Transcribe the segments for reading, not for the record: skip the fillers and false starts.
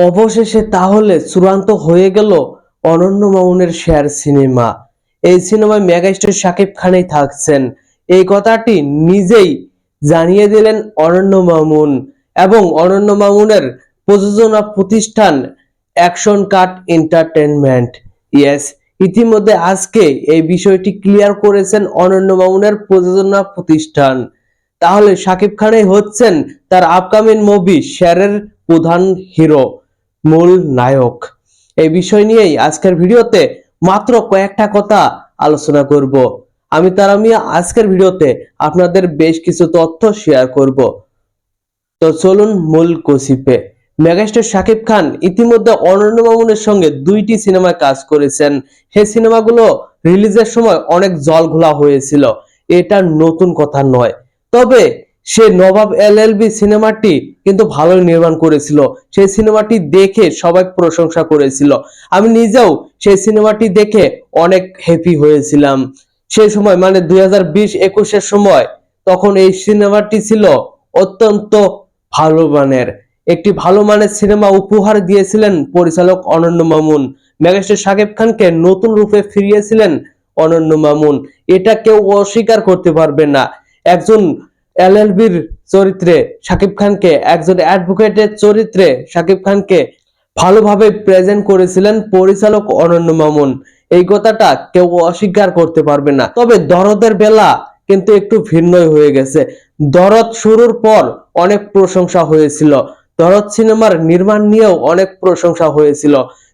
অবশেষে তাহলে চূড়ান্ত হয়ে গেল অনন্য মামুনের শেয়ার সিনেমা। এই সিনেমায় মেগাস্টার শাকিব খানই থাকছেন, এই কথাটি নিজেই জানিয়ে দিলেন অনন্য মামুন এবং অনন্য মামুনের প্রযোজনা প্রতিষ্ঠান অ্যাকশন কাট এন্টারটেইনমেন্ট। ইয়েস, ইতিমধ্যে আজকে এই বিষয়টি ক্লিয়ার করেছেন অনন্য মামুনের প্রযোজনা প্রতিষ্ঠান। তাহলে শাকিব খানই হচ্ছেন তার আপকামিং মুভি শেয়ারের প্রধান হিরো, মূল নায়ক। এই বিষয় নিয়েই আজকের ভিডিওতে মাত্র কয়েকটা কথা আলোচনা করব। আমি তারা মিয়া আজকের ভিডিওতে আপনাদের বেশ কিছু তথ্য শেয়ার করব। তো চলুন মূল গসিপে। মেগাস্টার শাকিব খান ইতিমধ্যে অনন্য মামুনের সঙ্গে দুইটি সিনেমায় কাজ করেছেন। সেই সিনেমাগুলো রিলিজের সময় অনেক জলঘোলা হয়েছিল, এটা নতুন কথা নয়। তবে সে নবাব এলএলবি সিনেমাটি কিন্তু ভালোই নির্মাণ করেছিল। সেই সিনেমাটি দেখে সবাই প্রশংসা করেছিল। আমি নিজেও সেই সিনেমাটি দেখে অনেক হ্যাপি হয়েছিলাম। সেই সময় মানে 2020-21-এর সময়, তখন এই সিনেমাটি ছিল অত্যন্ত ভালো মানের একটি ভালো মানের সিনেমা উপহার দিয়েছিলেন পরিচালক অনন্য মামুন। মেগাস্টার শাকিব খানকে নতুন রূপে ফিরিয়েছিলেন অনন্য মামুন, এটা কেউ অস্বীকার করতে পারবে না। একজন এলএলবির চরিত্রে শাকিব খানকে, একজন অ্যাডভোকেটের চরিত্রে শাকিব খানকে ভালোভাবে প্রেজেন্ট করেছিলেন পরিচালক অনন্য মামুন, এই কথাটা কেউ অস্বীকার করতে পারবে না। তবে দরদের বেলা কিন্তু একটু ভিন্নই হয়ে গেছে। দরদ শুরুর পর অনেক প্রশংসা হয়েছিল, দরদ সিনেমার নির্মাণ নিয়েও অনেক প্রশংসা হয়েছিল।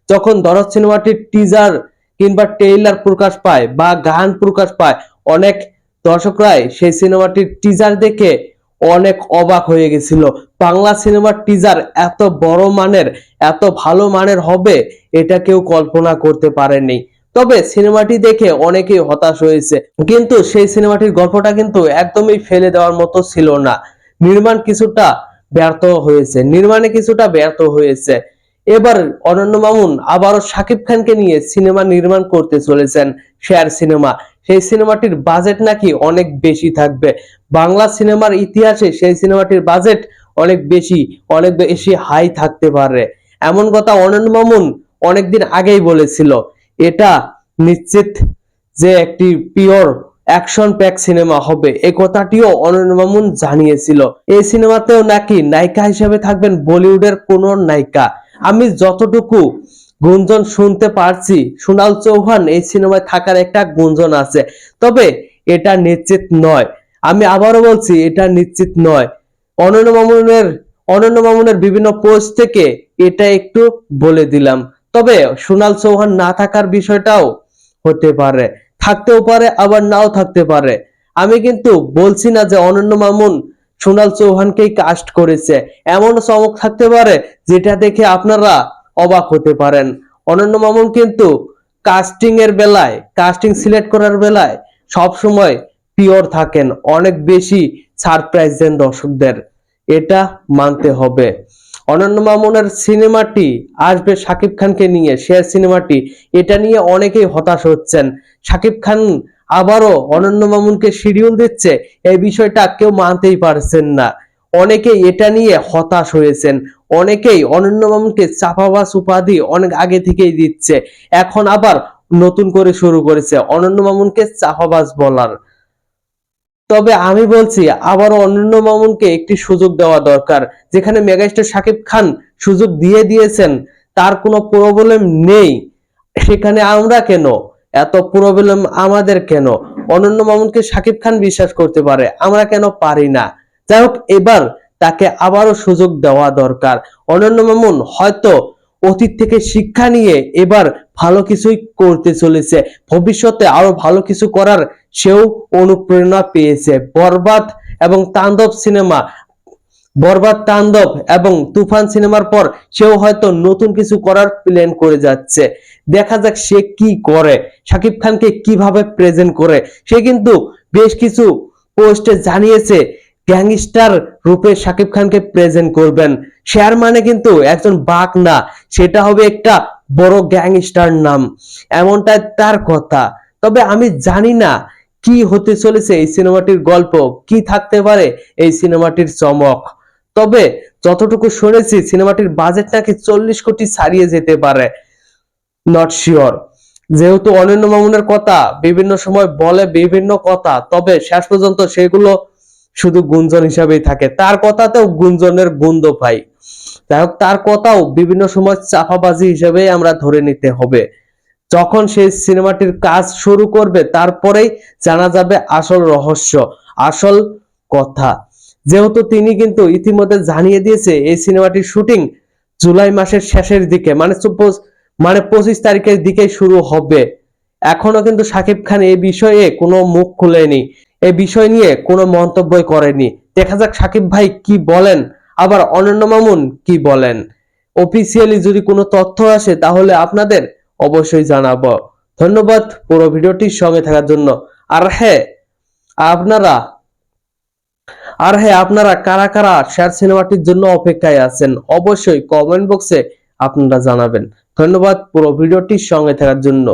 যখন দরদ সিনেমাটির টিজার কিংবা ট্রেইলার প্রকাশ পায় বা গান প্রকাশ পায়, অনেক দর্শকরাই সেই সিনেমাটির টিজার দেখে অনেক অবাক হয়ে গেছিল। বাংলা সিনেমার টিজার এত বড় মানের, এত ভালো মানের হবে, এটা কেউ কল্পনা করতে পারেনি। তবে সিনেমাটি দেখে অনেকেই হতাশ হয়েছে, কিন্তু সেই সিনেমাটির গল্পটা কিন্তু একদমই ফেলে দেওয়ার মতো ছিল না। নির্মাণে কিছুটা ব্যর্থ হয়েছে। এবার অনন্য মামুন আবারও শাকিব খানকে নিয়ে সিনেমা নির্মাণ করতে চলেছেন, শেয়ার সিনেমা। সেই সিনেমাটির বাজেট নাকি অনেক বেশি থাকবে। বাংলা সিনেমার ইতিহাসে সেই সিনেমাটির বাজেট অনেক বেশি হাই থাকতে পারে, এমন কথা অনন্য মামুন অনেকদিন আগেই বলেছিল। এটা নিশ্চিত যে একটি পিওর অ্যাকশন প্যাক সিনেমা হবে, এই কথাটিও অনন্য মামুন জানিয়েছিল। এই সিনেমাতেও নাকি নায়িকা হিসেবে থাকবেন বলিউডের কোন নায়িকা। আমি যতটুকু গুঞ্জন শুনতে পারছি, সোনাল চৌহান এই সিনেমায় থাকার একটা গুঞ্জন আছে, তবে এটা নিশ্চিত নয়। আমি আবারও বলছি, এটা নিশ্চিত নয়। অনন্য মামুনের বিভিন্ন পোস্ট থেকে এটা একটু বলে দিলাম। তবে সোনাল চৌহান না থাকার বিষয়টাও হতে পারে, থাকতেও পারে আবার নাও থাকতে পারে। আমি কিন্তু বলছি না যে অনন্য মামুন সোনাল চৌহানকেই কাস্ট করেছে, এমন চমক থাকতে পারে যেটা দেখে আপনারা অবাক হতে পারেন। অনন্য মামুন কিন্তু কাস্টিং সিলেক্ট করার বেলায় সব সময় পিওর থাকেন, অনেক বেশি সারপ্রাইজ দেন দর্শকদের, এটা মানতে হবে। অনন্য মামুনের সিনেমাটি আসবে শাকিব খানকে নিয়ে, শেয়ার সিনেমাটি, এটা নিয়ে অনেকেই হতাশ হচ্ছেন। শাকিব খান আবারও অনন্য মামুনকে শিডিউল দিচ্ছে, এই বিষয়টা কেউ মানতেই পারছেন না। অনেকেই এটা নিয়ে হতাশ হয়েছেন, অনেকেই অনন্য মামুনকে চাপাবাজ উপাধি অনেক আগে থেকেই দিচ্ছে, এখন আবার নতুন করে শুরু করেছে অনন্য মামুনকে চাপাবাজ বলার। তবে আমি বলছি আবারও অনন্য মামুনকে একটি সুযোগ দেওয়া দরকার। যেখানে মেগাস্টার শাকিব খান সুযোগ দিয়েছেন, তার কোনো প্রবলেম নেই, সেখানে আমরা কেন, এত প্রবলেম আমাদের কেন? অনন্য মামুনকে শাকিব খান বিশ্বাস করতে পারে, আমরা কেন পারি না? যাই হোক, এবার তাকে আবারও সুযোগ দেওয়া দরকার। অনন্য মামুন হয়তো অতীত থেকে শিক্ষা নিয়ে এবার ভালো কিছুই করতে চলেছে, ভবিষ্যতে আরো ভালো কিছু করার সেও অনুপ্রেরণা পেয়েছে। বরবাদ তাণ্ডব এবং তুফান সিনেমার পর সেও হয়তো নতুন কিছু করার প্ল্যান করে যাচ্ছে। দেখা যাক সে কি করে, শাকিব খানকে কিভাবে প্রেজেন্ট করে। সে কিন্তু বেশ কিছু পোস্টে জানিয়েছে গ্যাংস্টার রূপে শাকিব খানকে প্রেজেন্ট করবেন। শেয়ার মানে কিন্তু একজন বাঘ না, সেটা হবে একটা বড় গ্যাংস্টার নাম, এমনটাই তার কথা। তবে আমি জানি না কি হতে চলেছে এই সিনেমাটির গল্প, কি থাকতে পারে এই সিনেমাটির চমক। তবে যতটুকু শুনেছি সিনেমাটির বাজেট নাকি 40 কোটি ছাড়িয়ে যেতে পারে, নট শিওর। যেহেতু অনন্য মামুনের কথা বিভিন্ন সময় বলে বিভিন্ন কথা, তবে শেষ পর্যন্ত সেগুলো শুধু গুঞ্জন হিসাবেই থাকে, তার কথাতেও গুঞ্জনের গন্ধ পাই। যাই হোক, তার কথাও বিভিন্ন সময় চাপাবাজি হিসেবে আমরা ধরে নিতে হবে। যখন সেই সিনেমাটির কাজ শুরু করবে তারপরেই জানা যাবে আসল রহস্য, আসল কথা। যেহেতু তিনি কিন্তু ইতিমধ্যে জানিয়ে দিয়েছে এই সিনেমাটির শুটিং জুলাই মাসের শেষের দিকে, মানে 25 তারিখের দিকে শুরু হবে। এখনো কিন্তু শাকিব খান এই বিষয়ে কোনো মুখ খুলেনি, এই বিষয় নিয়ে কোনো মন্তব্যই করেনি। দেখা যাক শাকিব ভাই কি বলেন, আবার অনন্য মামুন কি বলেন। অফিসিয়ালি যদি কোনো তথ্য আসে তাহলে আপনাদের অবশ্যই জানাবো। ধন্যবাদ পুরো ভিডিওটির সঙ্গে থাকার জন্য। আর হ্যাঁ আপনারা আপনারা কারা কারা শেয়ার সিনেমাটির জন্য অপেক্ষায় আছেন অবশ্যই কমেন্ট বক্সে আপনারা জানাবেন। ধন্যবাদ পুরো ভিডিওটির সঙ্গে থাকার জন্য।